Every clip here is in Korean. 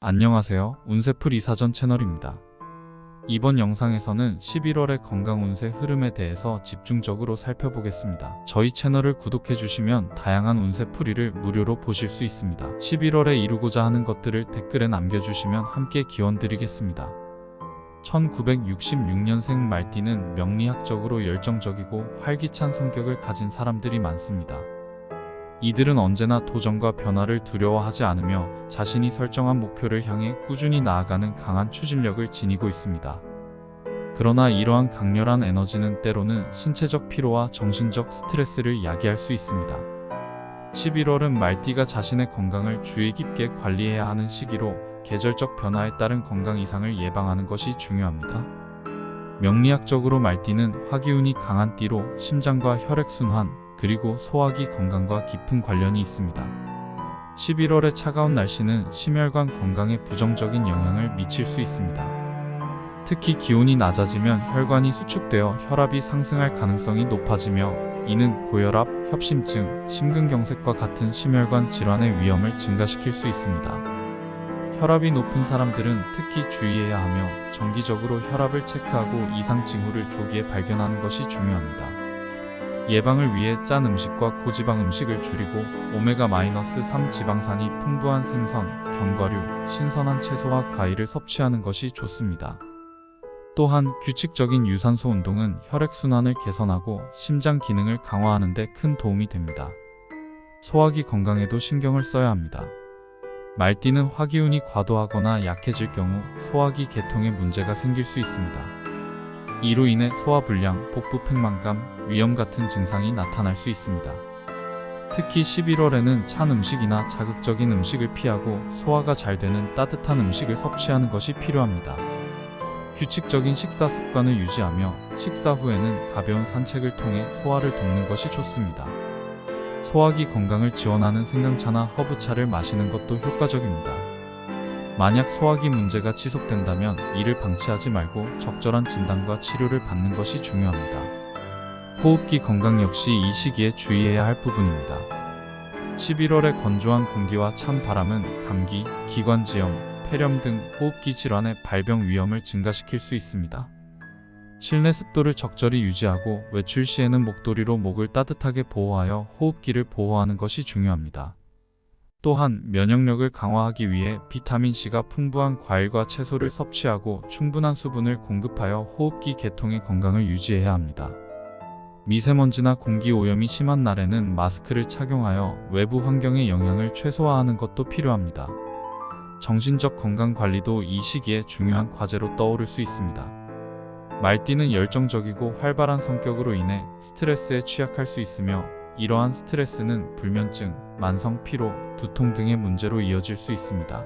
안녕하세요. 운세풀 이사전 채널입니다. 이번 영상에서는 11월의 건강 운세 흐름에 대해서 집중적으로 살펴보겠습니다. 저희 채널을 구독해주시면 다양한 운세풀이를 무료로 보실 수 있습니다. 11월에 이루고자 하는 것들을 댓글에 남겨주시면 함께 기원드리겠습니다. 1966년생 말띠는 명리학적으로 열정적이고 활기찬 성격을 가진 사람들이 많습니다. 이들은 언제나 도전과 변화를 두려워하지 않으며 자신이 설정한 목표를 향해 꾸준히 나아가는 강한 추진력을 지니고 있습니다. 그러나 이러한 강렬한 에너지는 때로는 신체적 피로와 정신적 스트레스를 야기할 수 있습니다. 11월은 말띠가 자신의 건강을 주의 깊게 관리해야 하는 시기로 계절적 변화에 따른 건강 이상을 예방하는 것이 중요합니다. 명리학적으로 말띠는 화기운이 강한 띠로 심장과 혈액순환, 그리고 소화기 건강과 깊은 관련이 있습니다. 11월의 차가운 날씨는 심혈관 건강에 부정적인 영향을 미칠 수 있습니다. 특히 기온이 낮아지면 혈관이 수축되어 혈압이 상승할 가능성이 높아지며 이는 고혈압, 협심증, 심근경색과 같은 심혈관 질환의 위험을 증가시킬 수 있습니다. 혈압이 높은 사람들은 특히 주의해야 하며 정기적으로 혈압을 체크하고 이상 징후를 조기에 발견하는 것이 중요합니다. 예방을 위해 짠 음식과 고지방 음식을 줄이고 오메가-3 지방산이 풍부한 생선, 견과류, 신선한 채소와 과일을 섭취하는 것이 좋습니다. 또한 규칙적인 유산소 운동은 혈액순환을 개선하고 심장 기능을 강화하는 데 큰 도움이 됩니다. 소화기 건강에도 신경을 써야 합니다. 말띠는 화기운이 과도하거나 약해질 경우 소화기 계통에 문제가 생길 수 있습니다. 이로 인해 소화불량, 복부 팽만감, 위염 같은 증상이 나타날 수 있습니다. 특히 11월에는 찬 음식이나 자극적인 음식을 피하고 소화가 잘 되는 따뜻한 음식을 섭취하는 것이 필요합니다. 규칙적인 식사 습관을 유지하며 식사 후에는 가벼운 산책을 통해 소화를 돕는 것이 좋습니다. 소화기 건강을 지원하는 생강차나 허브차를 마시는 것도 효과적입니다. 만약 소화기 문제가 지속된다면 이를 방치하지 말고 적절한 진단과 치료를 받는 것이 중요합니다. 호흡기 건강 역시 이 시기에 주의해야 할 부분입니다. 11월의 건조한 공기와 찬 바람은 감기, 기관지염, 폐렴 등 호흡기 질환의 발병 위험을 증가시킬 수 있습니다. 실내 습도를 적절히 유지하고 외출 시에는 목도리로 목을 따뜻하게 보호하여 호흡기를 보호하는 것이 중요합니다. 또한 면역력을 강화하기 위해 비타민C가 풍부한 과일과 채소를 섭취하고 충분한 수분을 공급하여 호흡기 계통의 건강을 유지해야 합니다. 미세먼지나 공기 오염이 심한 날에는 마스크를 착용하여 외부 환경의 영향을 최소화하는 것도 필요합니다. 정신적 건강 관리도 이 시기에 중요한 과제로 떠오를 수 있습니다. 말띠는 열정적이고 활발한 성격으로 인해 스트레스에 취약할 수 있으며 이러한 스트레스는 불면증, 만성 피로, 두통 등의 문제로 이어질 수 있습니다.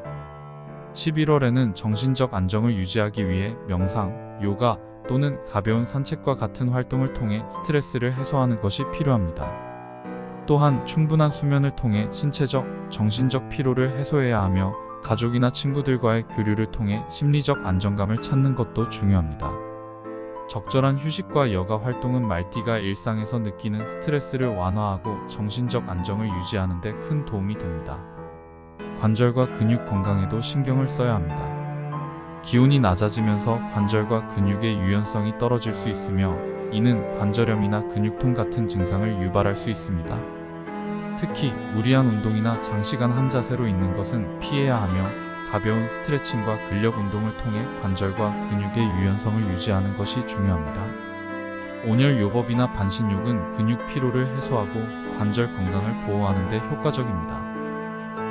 11월에는 정신적 안정을 유지하기 위해 명상, 요가 또는 가벼운 산책과 같은 활동을 통해 스트레스를 해소하는 것이 필요합니다. 또한 충분한 수면을 통해 신체적, 정신적 피로를 해소해야 하며 가족이나 친구들과의 교류를 통해 심리적 안정감을 찾는 것도 중요합니다. 적절한 휴식과 여가 활동은 말띠가 일상에서 느끼는 스트레스를 완화하고 정신적 안정을 유지하는 데 큰 도움이 됩니다. 관절과 근육 건강에도 신경을 써야 합니다. 기온이 낮아지면서 관절과 근육의 유연성이 떨어질 수 있으며 이는 관절염이나 근육통 같은 증상을 유발할 수 있습니다. 특히 무리한 운동이나 장시간 한 자세로 있는 것은 피해야 하며 가벼운 스트레칭과 근력 운동을 통해 관절과 근육의 유연성을 유지하는 것이 중요합니다. 온열 요법이나 반신욕은 근육 피로를 해소하고 관절 건강을 보호하는 데 효과적입니다.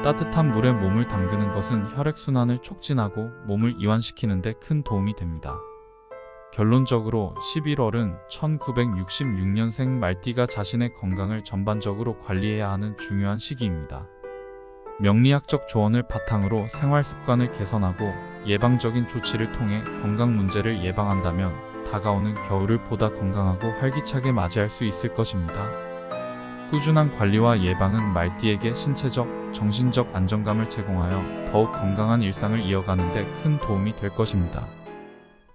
따뜻한 물에 몸을 담그는 것은 혈액순환을 촉진하고 몸을 이완시키는 데 큰 도움이 됩니다. 결론적으로 11월은 1966년생 말띠가 자신의 건강을 전반적으로 관리해야 하는 중요한 시기입니다. 명리학적 조언을 바탕으로 생활 습관을 개선하고 예방적인 조치를 통해 건강 문제를 예방한다면 다가오는 겨울을 보다 건강하고 활기차게 맞이할 수 있을 것입니다. 꾸준한 관리와 예방은 말띠에게 신체적, 정신적 안정감을 제공하여 더욱 건강한 일상을 이어가는 데 큰 도움이 될 것입니다.